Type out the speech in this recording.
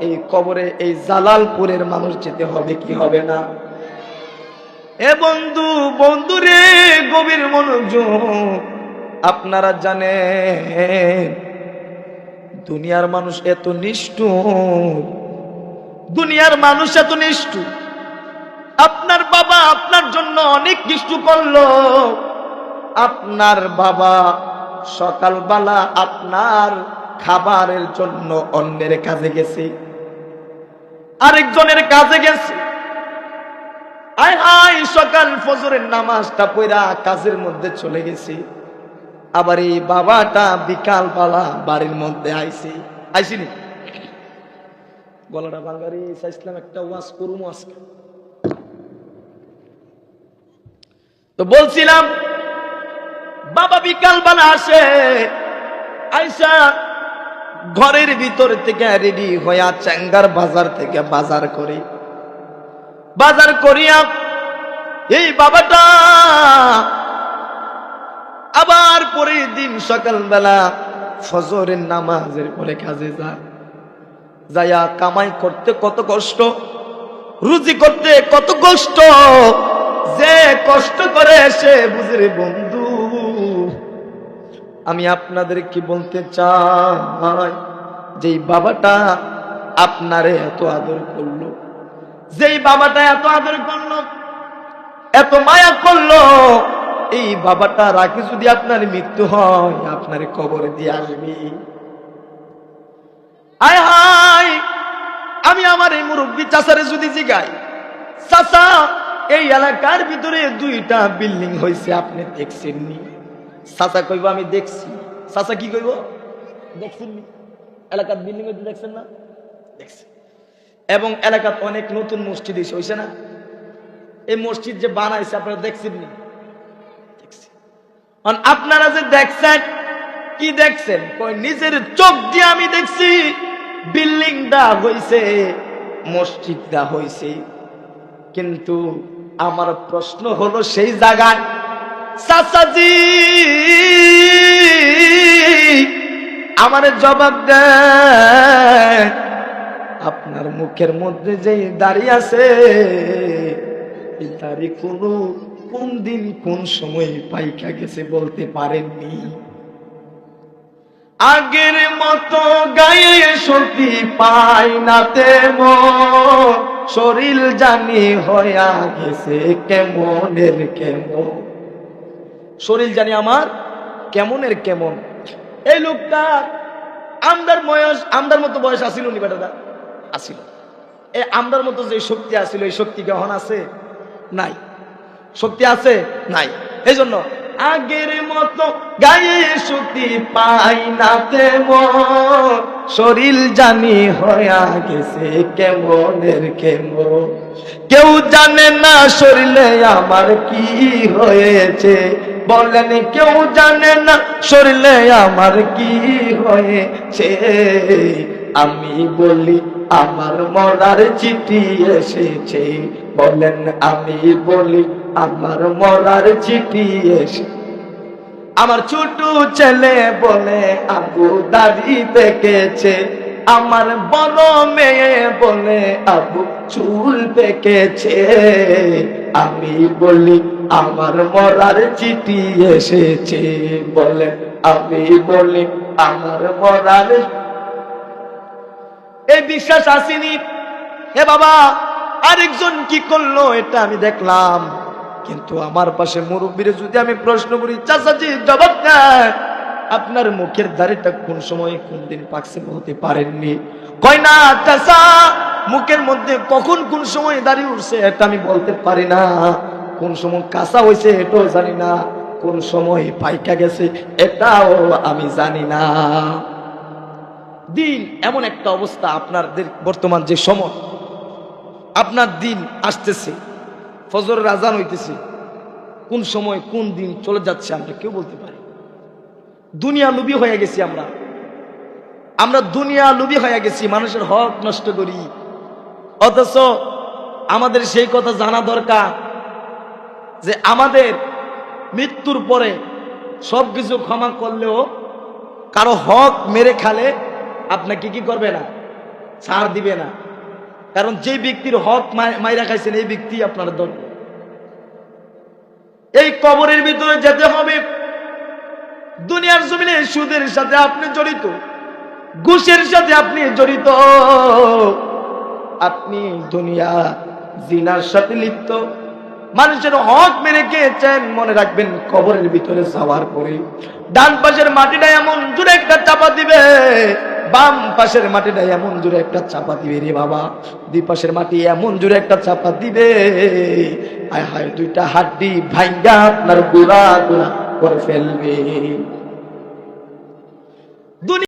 এই কবরে এই জালালপুরের মানুষ যেতে হবে কি হবে না? এ বন্ধু, বন্ধুরে গভীর মনোযোগ। আপনারা জানেন দুনিয়ার মানুষ এত নিষ্ঠুর, দুনিয়ার মানুষ এত নিষ্ঠুর। আপনার বাবা আপনার জন্য অনেক কিছু করলো। আপনার বাবা সকালবেলা আপনার খাবারের জন্য অন্যের কাজে গেছে, আরেকজনের কাজে গেছে। আয় হায়, সকাল ফজরের নামাজটা পড়া কাজের মধ্যে চলে গেছে। আবার এই বাবাটা বিকাল বেলা বাড়ির মধ্যে আইসিনি। গলাটা বাঙালি চাইছিলাম একটা ওয়াজ করুম আজকে। তো বলছিলাম বাবা বিকাল বেলা আসে, আইসা ঘরের ভিতর থেকে রেডি হইয়া চেঙ্গার বাজার থেকে বাজার করে, বাজার করিয়া এই বাবাটা আবার পরের দিন সকালবেলা ফজরের নামাজের পরে কাজে যায়া কামাই করতে কত কষ্ট, রুজি করতে কত কষ্ট, যে কষ্ট করে সে বুঝে রে বন্ধু। আমি আপনাদের কি বলতে চাই, যেই বাবাটা আপনারে এত আদর করলো, যেই বাবাটা এত আদর করলো, এত মায়া করলো, এই বাবাটা রাখি যদি আপনার মৃত্যু হয় আপনার কবরে দিয়ে আসবে। আয় হায়, আমি আমার এই মুরব্বী চাচারে যদি জিগাই, চাচা এই এলাকার ভিতরে 2টা বিল্ডিং হয়েছে, আপনি দেখছেননি? চাচা কইব আমি দেখছি। চাচা কি কইব? দেখছেননি? এলাকার বিল্ডিং হইতে দেখছেন না? দেখছেন। এবং এলাকার অনেক নতুন মসজিদ হয়েছে না? এই মসজিদ যে বানাইছে আপনারা দেখছেননি? আপনারা যে দেখছেন, কি দেখছেন? কই নিজের চোখ দিয়ে আমি দেখছি বিল্ডিংটা হইছে, মসজিদটা হইছে। কিন্তু আমার প্রশ্ন হলো সেই জায়গায় চাচাজি আমার জবাব দেন, আপনার মুখের মধ্যে যে দাড়ি আছে, এই দাড়ি কোন দিন কোন সময় পাইকা গেছে বলতে পারেননি। আগের মতো গায়ে শক্তি পাই না তেমন, শরীর জানি হইয়া গেছে কেমনের কেমন, শরীর জানি আমার কেমনের কেমন। এই লোকটা আমদার মতো বয়স আসিল নি? বেটাটা আসিল। এই আমদার মতো যে শক্তি আসিল, এই শক্তি গ্রহণ আছে? নাই। শক্তি আছে? নাই। এই জন্য আগের মতো গায়ে শক্তি পাই না তেমন, শরীর জানি হইয়া গেছে কেমনের কেমন। কেউ জানে না শরীরে আমার কি হয়েছে, বলেন কেউ জানে না শরীরে আমার কি হয়েছে। আমি বলি আমার মরার চিঠি এসেছে, বলেন আমি বলি আমার মরার চিঠি এসে। আমার ছোট ছেলে বলে আবু দাড়ি পেকেছে, আমার বড় মেয়ে বলে আবু চুল পেকেছে। আমি বলি আমার মরার চিঠি এসেছে, বলেন আমি বলি আমার মরার। এই বিশ্বাস আসেনি। হে বাবা, আরেকজন কি করলো এটা আমি দেখলাম, কিন্তু আমার পাশে মুরব্বীরে যদি আমি প্রশ্ন করি, চাচাজি জবাব দেন, আপনার মুখের দাড়িটা কোন সময় কোন দিন পাকছে বলতে পারেননি? কয় না চাচা, মুখের মধ্যে কখন কোন সময় দাড়ি উঠছে এটা আমি বলতে পারি না, কোন সময় কাঁচা হয়েছে এটাও জানি না, কোন সময় পাইকা গেছে এটাও আমি জানি না। দিন এমন একটা অবস্থা, আপনাদের বর্তমান যে সময়, আপনার দিন আসতেছে, ফজরের আজান হইতেছে, কোন সময় কোন দিন চলে যাচ্ছে আমরা কেউ বলতে পারি। দুনিয়া লোভী হয়ে গেছি আমরা দুনিয়া লোভী হয়ে গেছি, মানুষের হক নষ্ট করি। অথচ আমাদের সেই কথা জানা দরকার যে আমাদের মৃত্যুর পরে সবকিছু ক্ষমা করলেও কারো হক মেরে খালে আপনাকে কি করবে না, ছাড় দিবে না, কারণ যে ব্যক্তির হক মাইরা খাইছেন এই ব্যক্তি আপনার ধর্ম। এই কবরের ভিতরে যেতে হবে। দুনিয়ার জমিনে সুদের সাথে আপনি জড়িত, ঘুষের সাথে আপনি জড়িত, আপনি দুনিয়া জিনার সাথে লিপ্ত, মানুষের হক মেরে খেয়েছেন, মনে রাখবেন কবরের ভিতরে যাওয়ার পরে ডান পাশের মাটিটা এমন জোরে একটা চাপা দিবে, বাম পাশের মাটিটা এমন জোরে একটা চাপা দিবে রে বাবা, দুই পাশের মাটি এমন জোরে একটা চাপা দিবে, আয় হায় দুইটা হাড্ডি ভাঙ্গা আপনার গুড়া গুড়া করে ফেলবে।